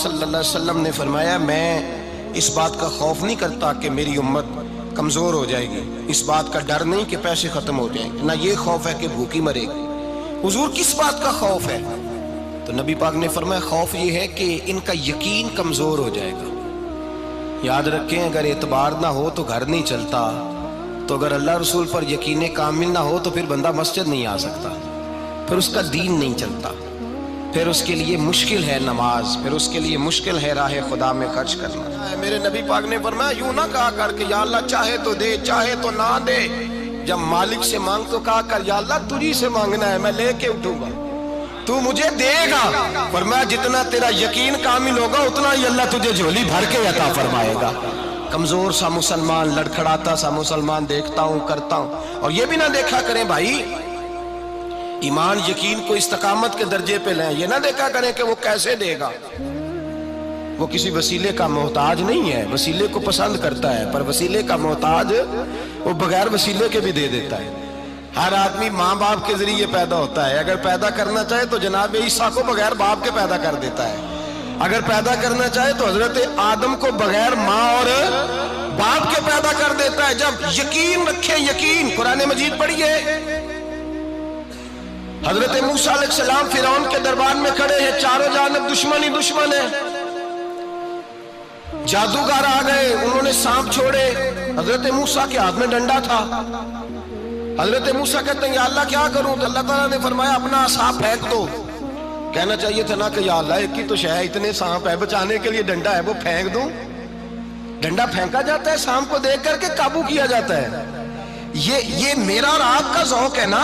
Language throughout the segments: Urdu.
صلی اللہ علیہ وسلم نے فرمایا میں اس بات کا خوف نہیں کرتا کہ میری امت کمزور ہو جائے گی، اس بات کا ڈر نہیں کہ پیسے ختم ہو جائیں گے، نہ یہ خوف ہے کہ بھوکی مرے گی۔ حضور کس بات کا خوف ہے؟ تو نبی پاک نے فرمایا خوف یہ ہے کہ ان کا یقین کمزور ہو جائے گا۔ یاد رکھیں اگر اعتبار نہ ہو تو گھر نہیں چلتا، تو اگر اللہ رسول پر یقین کامل نہ ہو تو پھر بندہ مسجد نہیں آ سکتا، پھر اس کا دین نہیں چلتا، پھر اس کے لیے مشکل ہے نماز، پھر اس کے لیے مشکل ہے راہ خدا میں خرچ کرنا۔ میرے نبی پاک نے فرمایا یوں نہ کہا کر کہ یا اللہ چاہے تو دے چاہے تو نہ دے، جب مالک سے مانگ تو کہا کر یا اللہ تجھی سے مانگنا ہے، میں لے کے اٹھوں گا، تو مجھے دے گا۔ فرمایا جتنا تیرا یقین کامل ہوگا اتنا ہی اللہ تجھے جھولی بھر کے عطا فرمائے گا۔ کمزور سا مسلمان، لڑکھڑاتا سا مسلمان دیکھتا ہوں کرتا ہوں، اور یہ بھی نہ دیکھا کریں بھائی ایمان یقین کو استقامت کے درجے پہ لیں، یہ نہ دیکھا کریں کہ وہ کیسے دے گا، وہ کسی وسیلے کا محتاج نہیں ہے، وسیلے کو پسند کرتا ہے، پر وسیلے کا محتاج وہ بغیر وسیلے کے بھی دے دیتا ہے۔ ہر آدمی ماں باپ کے ذریعے پیدا ہوتا ہے، اگر پیدا کرنا چاہے تو جناب عیسیٰ کو بغیر باپ کے پیدا کر دیتا ہے، اگر پیدا کرنا چاہے تو حضرت آدم کو بغیر ماں اور باپ کے پیدا کر دیتا ہے۔ جب یقین رکھیں، یقین قرآن مجید پڑھیے، حضرت موسیٰ علیہ السلام فرعون کے دربار میں کھڑے ہیں، چاروں جانب دشمن ہی دشمن ہے، جادوگر آ گئے، انہوں نے سانپ چھوڑے، حضرت موسیٰ کے ہاتھ میں ڈنڈا تھا، حضرت موسیٰ کہتے ہیں یا اللہ کیا کروں؟ تو اللہ تعالیٰ نے فرمایا اپنا عصا پھینک دو۔ کہنا چاہیے تھا نا کہ یا اللہ ایک ہی تو شے ہے، اتنے سانپ ہے، بچانے کے لیے ڈنڈا ہے وہ پھینک دوں؟ ڈنڈا پھینکا جاتا ہے، سانپ کو دیکھ کر کے قابو کیا جاتا ہے۔ یہ میرا اور آپ کا ذوق ہے نا،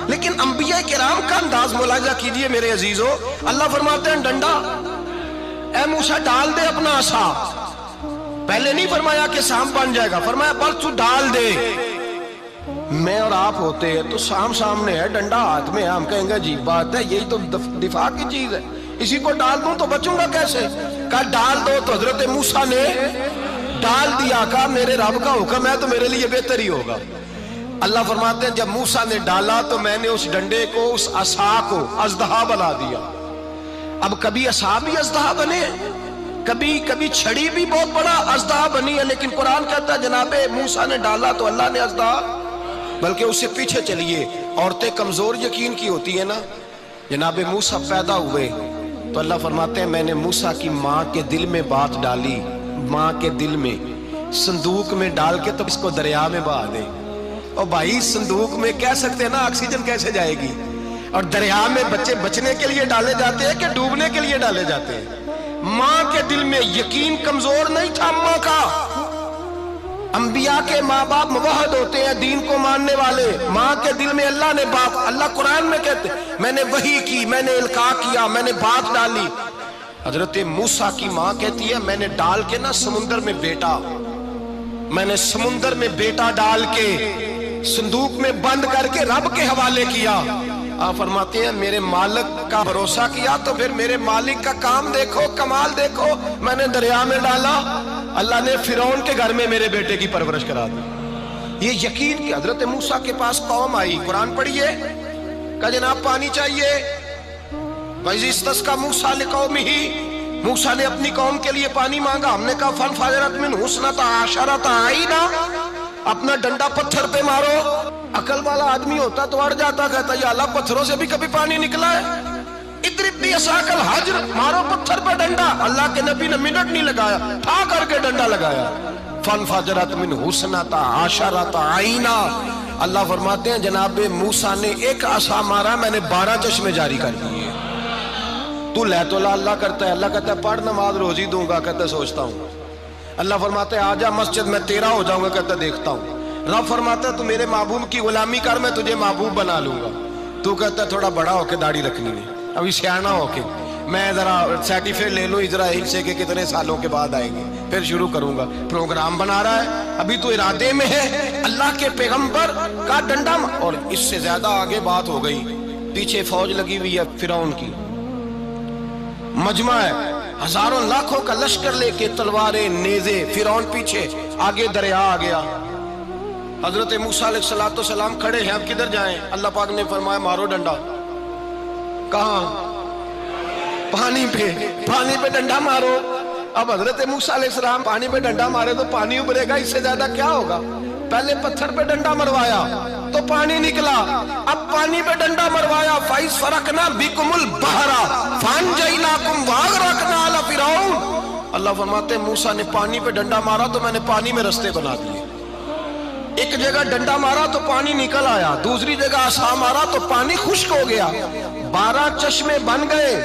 لیکن انبیاء کرام کا انداز ملاحظہ کیجئے میرے عزیزو۔ اللہ فرماتے ہیں ڈنڈا، اے موسیٰ ڈال دے اپنا عصا، پہلے نہیں فرمایا کہ سانپ بن جائے گا، فرمایا بس تو ڈال دے۔ میں اور آپ ہوتے ہیں تو سام سامنے ہے، ڈنڈا ہاتھ میں ہے، ہم کہیں گے عجیب بات ہے، یہی تو دفاع کی چیز ہے، اسی کو ڈال دوں تو بچوں گا کیسے؟ کہا ڈال دو، تو حضرت موسیٰ نے ڈال دیا، کہا میرے رب کا حکم ہے تو میرے لیے بہتر ہی ہوگا۔ اللہ فرماتے ہیں جب موسیٰ نے ڈالا تو میں نے اس ڈنڈے کو، اس عصا کو اژدہا بنا دیا۔ اب کبھی عصا بھی اژدہا بنے، کبھی چھڑی بھی بہت بڑا اژدہا بنی ہے، لیکن قرآن کہتا ہے جناب موسیٰ نے ڈالا تو اللہ نے اژدہا، بلکہ اس سے پیچھے چلیے، عورتیں کمزور یقین کی ہوتی ہیں نا، جناب موسیٰ پیدا ہوئے تو اللہ فرماتے ہیں میں نے موسیٰ کی ماں کے دل میں بات ڈالی، ماں کے دل میں صندوق میں ڈال کے تو اس کو دریا میں بہا دے۔ اور بھائی صندوق میں کہہ سکتے ہیں نا آکسیجن کیسے جائے گی، اور دریا میں بچے بچنے کے لیے ڈالے جاتے ہیں کہ ڈوبنے کے لیے ڈالے جاتے ہیں؟ ماں کے دل میں یقین کمزور نہیں تھا ماں کا۔ انبیاء کے ماں باپ موحد ہوتے ہیں، دین کو ماننے والے، ماں کے دل میں اللہ نے باپ، اللہ قرآن میں کہتے میں نے وحی کی، میں نے القاء کیا، میں نے بات ڈالی۔ حضرت موسیٰ کی ماں کہتی ہے میں نے ڈال کے نا سمندر میں بیٹا، میں نے سمندر میں بیٹا ڈال کے صندوق میں بند کر کے رب کے حوالے کیا۔ آپ فرماتے ہیں میرے مالک کا بھروسہ کیا تو پھر میرے مالک کا کام دیکھو، کمال دیکھو، میں نے دریا میں ڈالا، اللہ نے فرعون کے گھر میں میرے بیٹے کی پرورش کرا دی۔ یہ یقین کہ حضرت موسیٰ کے پاس قوم آئی، قرآن پڑھیے، کہ جناب پانی چاہیے، وَإِذِ اسْتَسْقَىٰ مُوسَىٰ لِقَوْمِهِ، موسیٰ نے اپنی قوم کے لیے پانی مانگا، ہم نے کہا فَانْفَجَرَتْ مِنْهُ اثْنَتَا عَشَرَةَ عَيْنًا، اپنا ڈنڈا پتھر پہ مارو۔ عقل والا آدمی ہوتا تو اڑ جاتا، کہتا یا اللہ پتھروں سے بھی کبھی پانی نکلا ہے؟ اضرب بعصاک الحجر، مارو پتھر پہ ڈنڈا۔ اللہ کے نبی نے منٹ نہیں لگایا، ٹھا کر کے ڈنڈا لگایا، فانفجرت منہ اثنتا عشرۃ عینا۔ اللہ فرماتے ہیں جناب موسیٰ نے ایک عصا مارا، میں نے 12 چشمے جاری کر دیے۔ تو لے تو اللہ کرتا ہے، اللہ کہتا ہے پڑھ نماز روزی دوں گا، کہتا ہے سوچتا ہوں۔ اللہ فرماتا ہے آجا مسجد میں تیرا ہو جاؤں گا، کہتا ہے دیکھتا ہوں۔ رب فرماتا ہے تو میرے محبوب کی غلامی کر، میں تجھے محبوب بنا لوں گا۔ تو کہتا ہے تھوڑا بڑا ہو کے داڑھی رکھنی ہے، ابھی سیانا ہو کے میں ذرا سرٹیفکیٹ لے لوں اسرائیل سے کہ کتنے سالوں کے بعد آئیں گے، پھر شروع کروں گا۔ پروگرام بنا رہا ہے، ابھی تو ارادے میں ہے۔ اللہ کے پیغمبر کا ڈنڈا، اور اس سے زیادہ آگے بات ہو گئی، پیچھے فوج لگی ہوئی ہے فرعون کی، مجمع ہے، ہزاروں لاکھوں کا لشکر لے کے، تلواریں نیزے، فرعون پیچھے، آگے دریا آ گیا۔ حضرت موسیٰ علیہ السلام کھڑے ہیں، اب کدھر جائیں؟ اللہ پاک نے فرمایا مارو ڈنڈا۔ کہاں؟ پانی پہ ڈنڈا مارو. اب حضرت موسیٰ علیہ السلام پانی پہ ڈنڈا مارے تو پانی ابلے گا، اس سے زیادہ کیا ہوگا؟ پہلے پتھر پہ ڈنڈا مروایا تو پانی نکلا، اب پانی پہ ڈنڈا مروایا. فَإِذْ فَرَقْنَا بِكُمُ الْبَحْرَ فَأَنْجَيْنَاكُمْ وَأَغْرَقْنَا آلَ فِرْعَوْنَ. اللہ فرماتے ہیں موسیٰ نے پانی پہ ڈنڈا مارا تو میں نے پانی میں رستے بنا دیے. ایک جگہ ڈنڈا مارا تو پانی نکل آیا، دوسری جگہ عصا مارا تو پانی خشک ہو گیا. 12 چشمے بن گئے،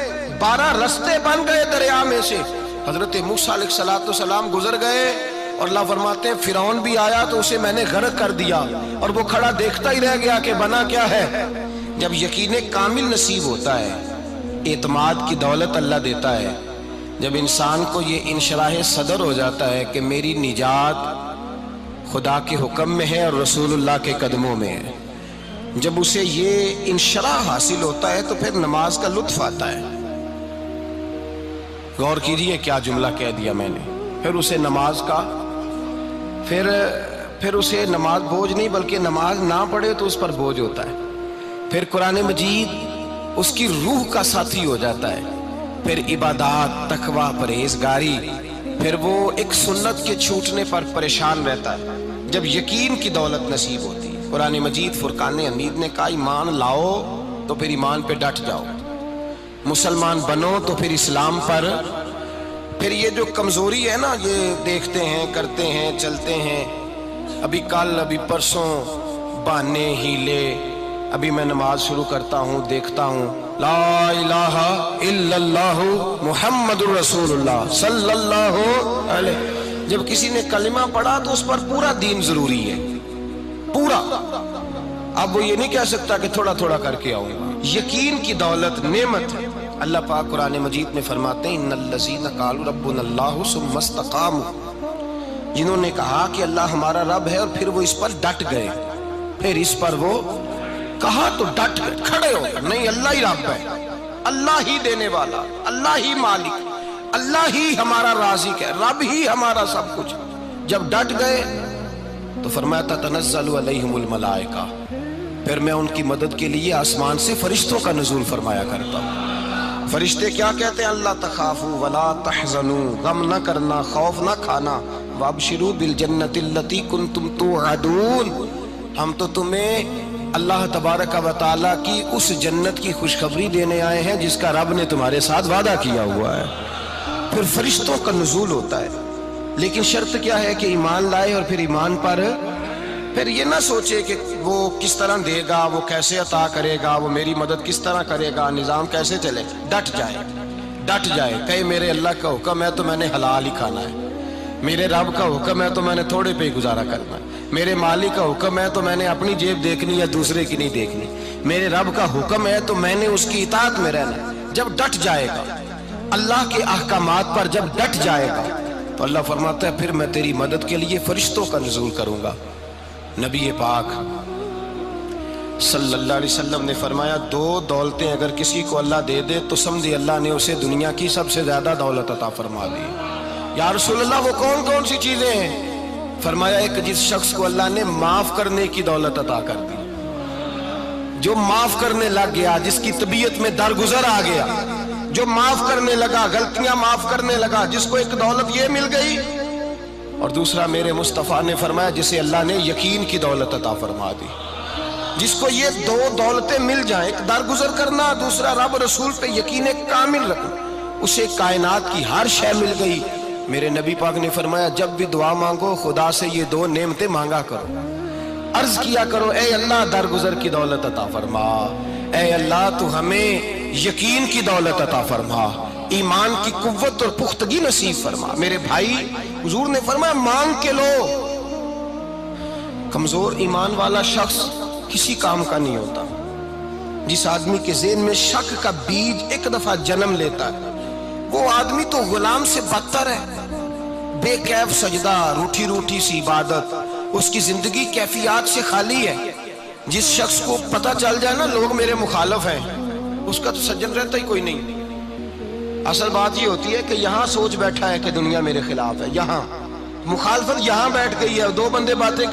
12 رستے بن گئے دریا میں سے. حضرت موسیٰ علیہ السلام گزر گئے اور اللہ فرماتے ہیں فرعون بھی آیا تو اسے میں نے غرق کر دیا اور وہ کھڑا دیکھتا ہی رہ گیا کہ بنا کیا ہے. جب یقین کامل نصیب ہوتا ہے، اعتماد کی دولت اللہ دیتا ہے، جب انسان کو یہ انشراح صدر ہو جاتا ہے کہ میری نجات خدا کے حکم میں ہے اور رسول اللہ کے قدموں میں ہے، جب اسے یہ انشراح حاصل ہوتا ہے تو پھر نماز کا لطف آتا ہے. غور کیجئے کیا جملہ کہہ دیا میں نے. پھر اسے نماز کا پھر اسے نماز بوجھ نہیں بلکہ نماز نہ پڑھے تو اس پر بوجھ ہوتا ہے. پھر قرآن مجید اس کی روح کا ساتھی ہو جاتا ہے. پھر عبادات، تقوی، پرہیزگاری، پھر وہ ایک سنت کے چھوٹنے پر پریشان رہتا ہے. جب یقین کی دولت نصیب ہوتی ہے، قرآن مجید فرقان حمید نے کہا ایمان لاؤ تو پھر ایمان پہ ڈٹ جاؤ، مسلمان بنو تو پھر اسلام پر. پھر یہ جو کمزوری ہے نا، یہ دیکھتے ہیں، کرتے ہیں، چلتے ہیں، ابھی کل ابھی پرسوں بہانے ہیلے، ابھی میں نماز شروع کرتا ہوں دیکھتا ہوں لا الہ الا اللہ محمد الرسول اللہ صلی اللہ علیہ. جب کسی نے کلمہ پڑھا تو اس پر پورا دین ضروری ہے، پورا. اب وہ یہ نہیں کہہ سکتا کہ تھوڑا تھوڑا کر کے آؤں گا. یقین کی دولت نعمت ہے. اللہ پاک قرآن مجید میں فرماتے ہیں ان الذین قالوا ربنا اللہ ثم استقاموا، جنہوں نے کہا کہ اللہ ہمارا رب ہے اور پھر وہ اس پر ڈٹ گئے. پھر اس پر وہ کہا تو ڈٹ گئے، کھڑے ہو گئے. نہیں، اللہ ہی رب ہے، اللہ ہی دینے والا، اللہ ہی مالک، اللہ ہی ہمارا رازق ہے، رب ہی ہمارا سب کچھ. جب ڈٹ گئے تو فرمایا تتنزل علیہم الملائکہ، پھر میں ان کی مدد کے لیے آسمان سے فرشتوں کا نزول فرمایا کرتا ہوں. فرشتے کیا کہتے ہیں؟ اللہ تخافوا ولا تحزنوا، غم نہ کرنا، خوف نہ کھانا، وابشروا بالجنۃ التی کنتم توعدون، ہم تو تمہیں اللہ تبارک و تعالیٰ کی اس جنت کی خوشخبری دینے آئے ہیں جس کا رب نے تمہارے ساتھ وعدہ کیا ہوا ہے. پھر فرشتوں کا نزول ہوتا ہے، لیکن شرط کیا ہے کہ ایمان لائے اور پھر ایمان پر پھر یہ نہ سوچے کہ وہ کس طرح دے گا، وہ کیسے عطا کرے گا، وہ میری مدد کس طرح کرے گا، نظام کیسے چلے. ڈٹ جائے کہے میرے اللہ کا حکم ہے تو میں نے حلال ہی کھانا ہے، میرے رب کا حکم ہے تو میں نے تھوڑے پہ ہی گزارا کرنا ہے، میرے مالک کا حکم ہے تو میں نے اپنی جیب دیکھنی یا دوسرے کی نہیں دیکھنی، میرے رب کا حکم ہے تو میں نے اس کی اطاعت میں رہنا. جب ڈٹ جائے گا اللہ کے احکامات پر، جب ڈٹ جائے گا تو اللہ فرماتا ہے پھر میں تیری مدد کے لیے فرشتوں کا نزول کروں گا. نبی پاک صلی اللہ علیہ وسلم نے فرمایا 2 دولتیں اگر کسی کو اللہ دے دے تو سمجھے اللہ نے اسے دنیا کی سب سے زیادہ دولت عطا فرما دی. یا رسول اللہ وہ کون کون سی چیزیں ہیں؟ فرمایا ایک جس شخص کو اللہ نے معاف کرنے کی دولت عطا کر دی، جو معاف کرنے لگ گیا، جس کی طبیعت میں درگزر آ گیا، جو معاف کرنے لگا، غلطیاں معاف کرنے لگا، جس کو ایک دولت یہ مل گئی. اور دوسرا میرے مصطفیٰ نے فرمایا جسے اللہ نے یقین کی دولت عطا فرما دی. جس کو یہ 2 دولتیں مل جائیں، ایک درگزر کرنا، دوسرا رب رسول پہ یقین کامل رکھنا، اسے کائنات کی ہر شے مل گئی. میرے نبی پاک نے فرمایا جب بھی دعا مانگو خدا سے یہ 2 نعمتیں مانگا کرو، عرض کیا کرو اے اللہ درگزر کی دولت عطا فرما، اے اللہ تو ہمیں یقین کی دولت عطا فرما، ایمان کی قوت اور پختگی نصیب فرما. میرے بھائی حضور نے فرمایا مانگ کے لو. کمزور ایمان والا شخص کسی کام کا نہیں ہوتا. جس آدمی کے ذہن میں شک کا بیج ایک دفعہ جنم لیتا ہے وہ آدمی تو غلام سے بدتر ہے. بے کیف سجدہ، روٹھی روٹھی سی عبادت، اس کی زندگی کیفیات سے خالی ہے. جس شخص کو پتہ چل جائے نا لوگ میرے مخالف ہیں، اس کا تو سجن رہتا ہی کوئی نہیں. اصل بات یہ ہوتی ہے کہ یہاں سوچ بیٹھا ہے کہ دنیا میرے خلاف ہے، یہاں مخالفت یہاں بیٹھ گئی ہے، 2 بندے باتیں